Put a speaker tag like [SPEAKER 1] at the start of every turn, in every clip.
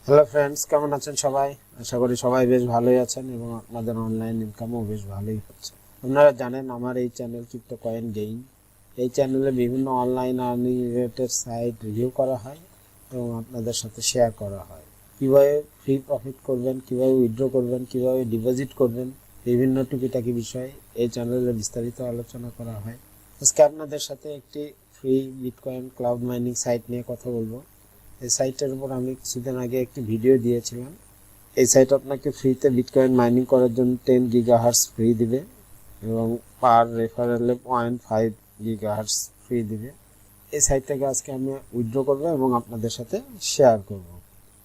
[SPEAKER 1] Hello friends, কেমন আছেন সবাই? আশা করি সবাই বেশ ভালোই আছেন এবং আপনাদের অনলাইন ইনকামও বেশ ভালোই হচ্ছে। আপনারা জানেন আমার এই চ্যানেল ক্রিপ্টো কয়েন গেইন, এই চ্যানেলে বিভিন্ন online earning related site review করা হয় এবং আপনাদের সাথে শেয়ার করা হয়। কীভাবে ফ্রি প্রফিট করবেন, কীভাবে উইথড্র করবেন, কীভাবে ডিপোজিট করবেন, বিভিন্ন টুকিটাকি বিষয় এই চ্যানেলে বিস্তারিত আলোচনা করা হয়। আজকে আপনাদের সাথে একটি free bitcoin cloud mining site নিয়ে কথা বলবো। এই সাইটের উপর আমি কিছুদিন আগে একটি ভিডিও দিয়েছিলাম। এই সাইট আপনাকে ফ্রিতে বিটকয়েন মাইনিং করার জন্য 10 গিগাহার্টজ ফ্রি দিবে এবং পার রেফারেলে 0.5 গিগাহার্টজ ফ্রি দিবে। এই সাইট থেকে আজকে আমি উইথড্র করব এবং আপনাদের সাথে শেয়ার করব।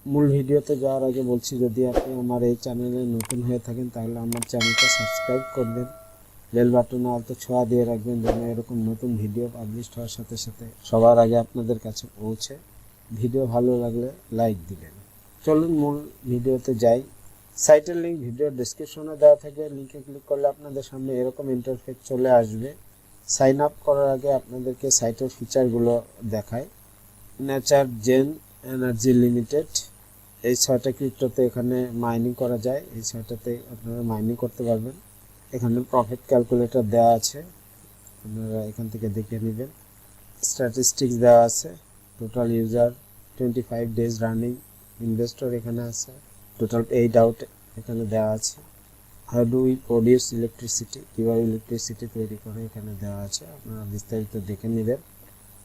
[SPEAKER 1] মূল ভিডিওতে যাওয়ার আগে বলছি, যদি আপনি আমার এই চ্যানেলে নতুন হয়ে থাকেন তাহলে আমার চ্যানেলটা সাবস্ক্রাইব করবেন, বেল বাটনে আলতো ছোঁয়া দিয়ে রাখবেন যেন এরকম নতুন ভিডিও পাবলিশ হওয়ার সাথে সাথে সবার আগে আপনাদের কাছে পৌঁছে। ভিডিও ভালো লাগলে লাইক দিবেন। চলুন মূল ভিডিওতে যাই। সাইটের লিঙ্ক ভিডিও ডেসক্রিপশনে দেওয়া থাকবে, লিঙ্কে ক্লিক করলে আপনাদের সামনে এরকম ইন্টারফেস চলে আসবে। সাইন আপ করার আগে আপনাদেরকে সাইটের ফিচারগুলো দেখায়। নেচার জেন এনার্জি লিমিটেড, এই 6টা ক্রিপ্টোতে এখানে মাইনিং করা যায়। এই 6টাতে আপনারা মাইনিং করতে পারবেন। এখানে প্রফিট ক্যালকুলেটর দেওয়া আছে, আপনারা এখান থেকে দেখে নেবেন। স্ট্যাটিস্টিক্স দেওয়া আছে, total user, 25 days running, investor এখানে আছে, টোটাল পেইড আউট এখানে দেওয়া আছে। How do we produce electricity, কীভাবে ইলেকট্রিসিটি তৈরি করে এখানে দেওয়া আছে, আপনারা বিস্তারিত দেখে নেবেন।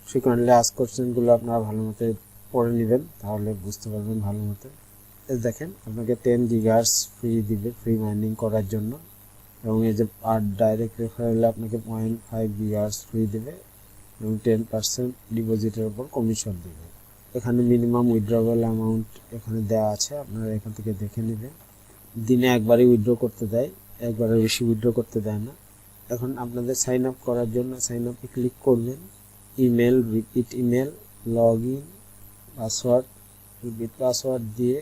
[SPEAKER 1] ফ্রিকোয়েন্টলি আস্ক কোশ্চেনগুলো আপনারা ভালো মতো পড়ে নেবেন, তাহলে বুঝতে পারবেন ভালো মতো। দেখেন আপনাকে 10 গিগাহার্টজ ফ্রি দিবে ফ্রি মাইনিং করার জন্য, এবং এই যে আর ডাইরেক্ট রেফারেলে আপনাকে 0.5 গিগাহার্টজ ফ্রি দেবে এবং 10% ডিপোজিটের উপর কমিশন দেবে। এখানে মিনিমাম উইথড্রবেল অ্যামাউন্ট এখানে দেওয়া আছে, আপনারা এখান থেকে দেখে নেবেন। দিনে একবারই উইথড্র করতে দেয়, একবারের বেশি উইথড্র করতে দেয় না। এখন আপনাদের সাইন আপ করার জন্য সাইন আপে ক্লিক করবেন। Email, repeat email, log in, password, repeat password দিয়ে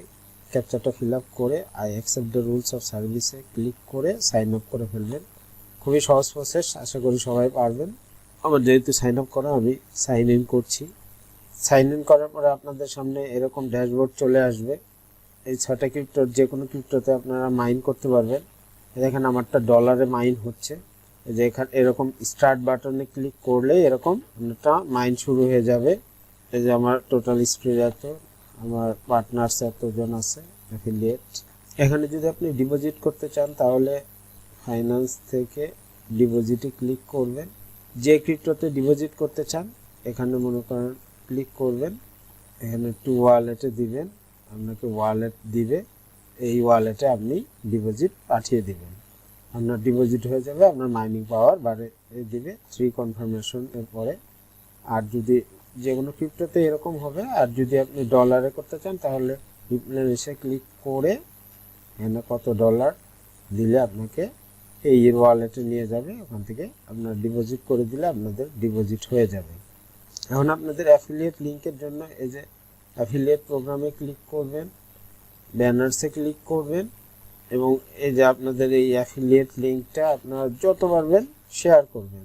[SPEAKER 1] ক্যাপচাটা ফিল আপ করে I accept the rules of সার্ভিসে ক্লিক করে সাইন আপ করে ফেলবেন। খুবই সহজ প্রসেস, আশা করি সবাই পারবেন। আমার যেহেতু সাইন আপ করা, আমি সাইন ইন করছি। সাইন ইন করার পরে আপনাদের সামনে এরকম ড্যাশবোর্ড চলে আসবে। এই 6টা ক্রিপ্টোর যে কোনো ক্রিপ্টোতে আপনারা মাইন করতে পারবেন। দেখেন আমারটা ডলারে মাইন হচ্ছে। এই যে এখানে এরকম স্টার্ট বাটনে ক্লিক করলেই এরকম একটা মাইন শুরু হয়ে যাবে। এই যে আমার টোটাল স্প্রিড এত, আমার পার্টনার্স এতজন আছে, অ্যাফিলিয়েট। এখানে যদি আপনি ডিপোজিট করতে চান তাহলে ফাইন্যান্স থেকে ডিপোজিটে ক্লিক করবেন। যে ক্রিপ্টোতে ডিপোজিট করতে চান এখানে মনে করেন ক্লিক করবেন, এখানে টু ওয়ালেটে দিবেন, আপনাকে ওয়ালেট দিবে, এই ওয়ালেটে আপনি ডিপোজিট পাঠিয়ে দিবেন, আপনার ডিপোজিট হয়ে যাবে, আপনার মাইনিং পাওয়ার বাড়ে দিবে 3 কনফার্মেশন এর পরে। আর যদি যে কোনো ক্রিপ্টোতে এরকম হবে, আর যদি আপনি ডলারে করতে চান তাহলে রিপ্লেসে ক্লিক করে এখানে কত ডলার দিলে আপনাকে এই ওয়ালেটে নিয়ে যাবে, ওখান থেকে আপনার ডিপোজিট করে দিলে আপনাদের ডিপোজিট হয়ে যাবে। এখন আপনাদের অ্যাফিলিয়েট লিঙ্কের জন্য এই যে অ্যাফিলিয়েট প্রোগ্রামে ক্লিক করবেন, ব্যানার্সে ক্লিক করবেন এবং এই যে আপনাদের এই অ্যাফিলিয়েট লিঙ্কটা আপনারা যত পারবেন শেয়ার করবেন।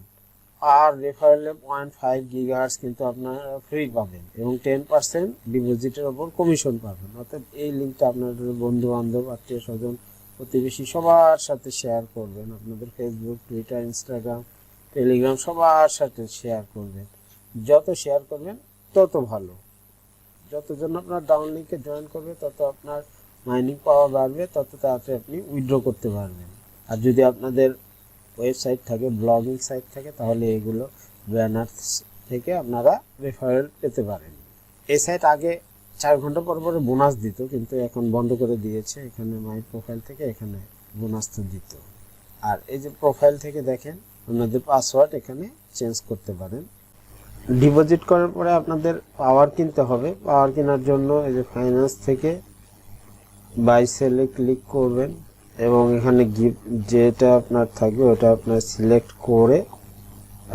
[SPEAKER 1] আর রেফারেলে 0.5 গিগাহার্টজ কিন্তু আপনারা ফ্রি পাবেন এবং 10% ডিপোজিটের ওপর কমিশন পাবেন। অর্থাৎ এই লিঙ্কটা আপনাদের বন্ধু বান্ধব, আত্মীয় স্বজন, প্রতিবেশী সবার সাথে শেয়ার করবেন। আপনাদের ফেসবুক, টুইটার, ইনস্টাগ্রাম, টেলিগ্রাম সবার সাথে শেয়ার করবেন। যত শেয়ার করবেন তত ভালো, যতজন আপনার ডাউন লিঙ্কে জয়েন করবে তত আপনার মাইনিং পাওয়ার বাড়বে, তত তাড়াতাড়ি আপনি উইথড্র করতে পারবেন। আর যদি আপনাদের ওয়েবসাইট থাকে, ব্লগিং সাইট থাকে, তাহলে এগুলো ব্যানার থেকে আপনারা রেফারেল পেতে পারেন। এই সাইট আগে 4 ঘন্টা পর পরে বোনাস দিত, কিন্তু এখন বন্ধ করে দিয়েছে। এখানে মাই প্রোফাইল থেকে এখানে বোনাস তো দিত। আর এই যে প্রোফাইল থেকে দেখেন আপনাদের পাসওয়ার্ড এখানে চেঞ্জ করতে পারেন। ডিপোজিট করার পরে আপনাদের পাওয়ার কিনতে হবে। পাওয়ার কেনার জন্য এই যে ফাইন্যান্স থেকে বাই সেলে ক্লিক করবেন এবং এখানে গিফট যেটা আপনার থাকবে ওটা আপনার সিলেক্ট করে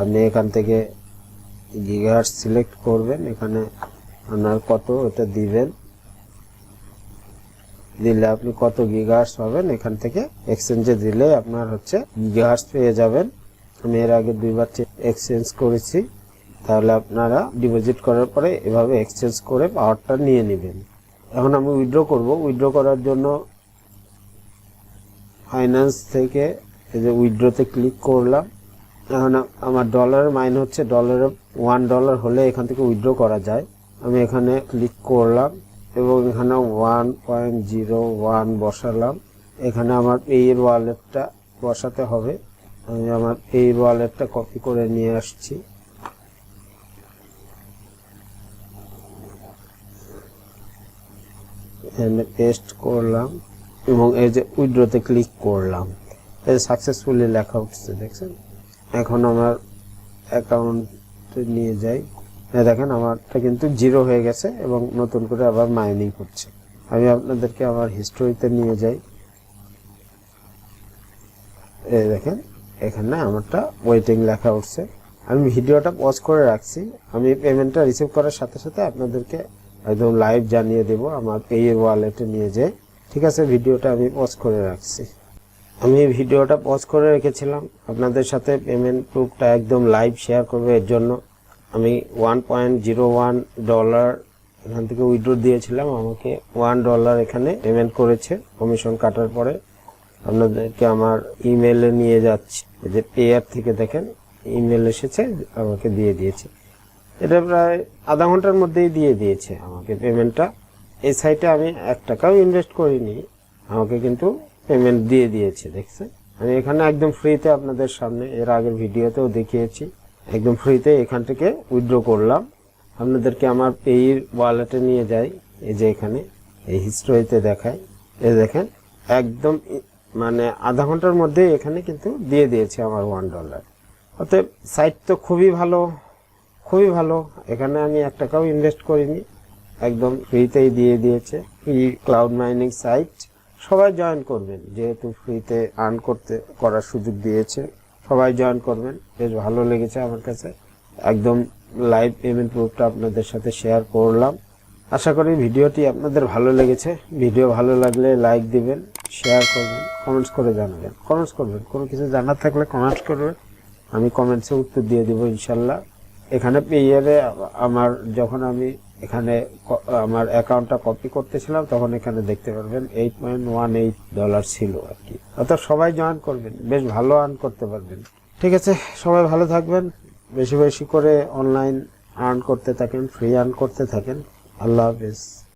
[SPEAKER 1] আপনি এখান থেকে গিগাহার্টজ সিলেক্ট করবেন। এখানে আপনার কত ওটা দিবেন, দিলে আপনি কত গিগাহার্টজ পাবেন এখান থেকে এক্সচেঞ্জে দিলে আপনার হচ্ছে গিগাহার্টজ পেয়ে যাবেন। আমি এর আগে 2বার এক্সচেঞ্জ করেছি, তাহলে আপনারা ডিপোজিট করার পরে এভাবে এক্সচেঞ্জ করে পাওয়ারটা নিয়ে নেবেন। এখন আমি উইথড্র করব। উইথড্র করার জন্য ফাইন্যান্স থেকে এই যে উইথড্রতে ক্লিক করলাম। এখন আমার ডলারের মাইন হচ্ছে $1 হলে এখান থেকে উইথড্র করা যায়। আমি এখানে ক্লিক করলাম এবং এখানে 1.01 বসালাম। এখানে আমার পেয়ের ওয়ালেটটা বসাতে হবে। আমি আমার পেয়ের ওয়ালেটটা কপি করে নিয়ে আসছি। এখানে পেস্ট করলাম এবং এই যে উইথড্রতে ক্লিক করলাম। এই সাকসেসফুলি লেখা উঠছে, দেখছেন। এখন আমার অ্যাকাউন্টে নিয়ে যাই। দেখেন আমারটা কিন্তু 0 হয়ে গেছে এবং নতুন করে আবার মাইনিং হচ্ছে। আমি আপনাদেরকে আমার হিস্টোরিতে নিয়ে যাই। এই দেখেন এখানে আমারটা ওয়েটিং লেখা উঠছে। আমি ভিডিওটা পজ করে রাখছি। আমি পেমেন্টটা রিসিভ করার সাথে সাথে আপনাদেরকে একদম লাইভ জানিয়ে দেব আমার পেয়ের ওয়ালেটে নিয়ে যাই। ঠিক আছে, ভিডিওটা আমি পজ করে রাখছি। আমি ভিডিওটা পজ করে রেখেছিলাম আপনাদের সাথে পেমেন্ট প্রুফটা একদম লাইভ শেয়ার করবো। এর জন্য আমি $1.01 এখান থেকে উইথড্র দিয়েছিলাম। আমাকে $1 এখানে পেমেন্ট করেছে কমিশন কাটার পরে। আপনাদেরকে আমার ইমেলে নিয়ে যাচ্ছে। এই যে পেয়ার থেকে দেখেন ইমেল এসেছে, আমাকে দিয়ে দিয়েছে। এটা প্রায় আধা ঘন্টার মধ্যেই দিয়ে দিয়েছে আমাকে পেমেন্টটা। এই সাইটে আমি $1 ইনভেস্ট করিনি, আমাকে কিন্তু পেমেন্ট দিয়ে দিয়েছে, দেখছেন। আমি এখানে একদম ফ্রিতে আপনাদের সামনে এর আগের ভিডিওতেও দেখিয়েছি, একদম ফ্রিতে এখান থেকে উইথড্র করলাম। আপনাদেরকে আমার পেয়ের ওয়ালেটে নিয়ে যাই। এই যে এখানে এই হিস্ট্রিতে দেখায়, এই দেখেন একদম মানে আধা ঘন্টার মধ্যে এখানে কিন্তু দিয়ে দিয়েছে আমার $1। অতএব সাইট তো খুবই ভালো, খুবই ভালো। এখানে আমি $1 ইনভেস্ট করিনি, একদম ফ্রিতেই দিয়ে দিয়েছে। ফ্রি ক্লাউড মাইনিং সাইট, সবাই জয়েন করবেন। যেহেতু ফ্রিতে আর্ন করার সুযোগ দিয়েছে, সবাই জয়েন করবেন। বেশ ভালো লেগেছে আমার কাছে। একদম লাইভ পেমেন্ট প্রুফটা আপনাদের সাথে শেয়ার করলাম। আশা করি ভিডিওটি আপনাদের ভালো লেগেছে। ভিডিও ভালো লাগলে লাইক দিবেন, শেয়ার করবেন, কমেন্টস করে জানাবেন। কমেন্টস করবেন, কোনো কিছু জানার থাকলে কমেন্টস করবেন, আমি কমেন্টসে উত্তর দিয়ে দেবো ইনশাল্লাহ। এখানে পেয়ারে আমার যখন আমি এখানে আমার অ্যাকাউন্টটা কপি করতেছিলাম তখন এখানে দেখতে পারবেন $8.18 ছিল আর কি। অর্থাৎ সবাই জয়েন করবেন, বেশ ভালো আর্ন করতে পারবেন। ঠিক আছে, সবাই ভালো থাকবেন, বেশি বেশি করে অনলাইন আর্ন করতে থাকেন, ফ্রি আর্ন করতে থাকেন। আল্লাহ হাফেজ।